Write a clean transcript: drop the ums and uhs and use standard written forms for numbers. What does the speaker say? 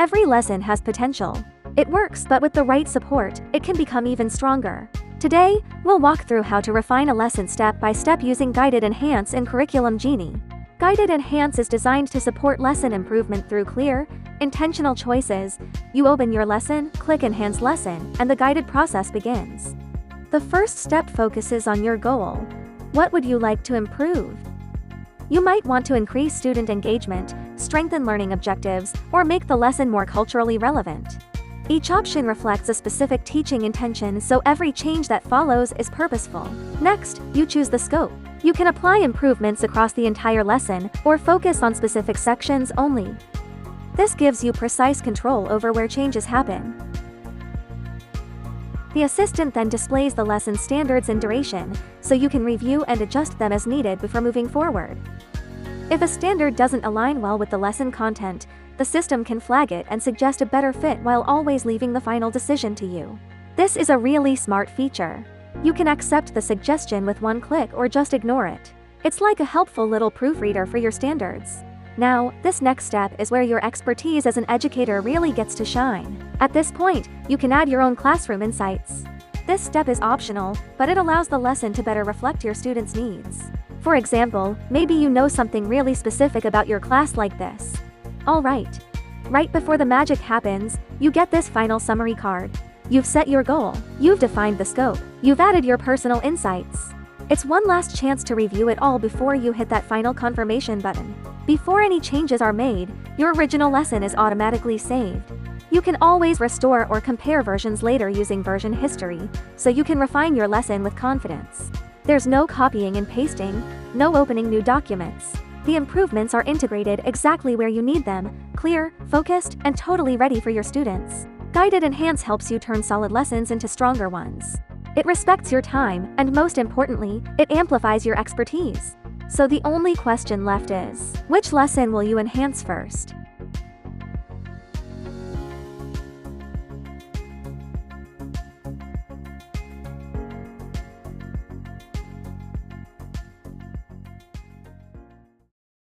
Every lesson has potential. It works, but with the right support, it can become even stronger. Today, we'll walk through how to refine a lesson step by step using Guided Enhance in Curriculum Genie. Guided Enhance is designed to support lesson improvement through clear, intentional choices. You open your lesson, click Enhance Lesson, and the guided process begins. The first step focuses on your goal. What would you like to improve? You might want to increase student engagement, strengthen learning objectives, or make the lesson more culturally relevant. Each option reflects a specific teaching intention, so every change that follows is purposeful. Next, you choose the scope. You can apply improvements across the entire lesson, or focus on specific sections only. This gives you precise control over where changes happen. The assistant then displays the lesson standards and duration, so you can review and adjust them as needed before moving forward. If a standard doesn't align well with the lesson content, the system can flag it and suggest a better fit while always leaving the final decision to you. This is a really smart feature. You can accept the suggestion with one click or just ignore it. It's like a helpful little proofreader for your standards. Now, this next step is where your expertise as an educator really gets to shine. At this point, you can add your own classroom insights. This step is optional, but it allows the lesson to better reflect your students' needs. For example, maybe you know something really specific about your class like this. Alright. Right before the magic happens, you get this final summary card. You've set your goal, you've defined the scope, you've added your personal insights. It's one last chance to review it all before you hit that final confirmation button. Before any changes are made, your original lesson is automatically saved. You can always restore or compare versions later using version history, so you can refine your lesson with confidence. There's no copying and pasting, no opening new documents. The improvements are integrated exactly where you need them, clear, focused, and totally ready for your students. Guided Enhance helps you turn solid lessons into stronger ones. It respects your time, and most importantly, it amplifies your expertise. So the only question left is, which lesson will you enhance first?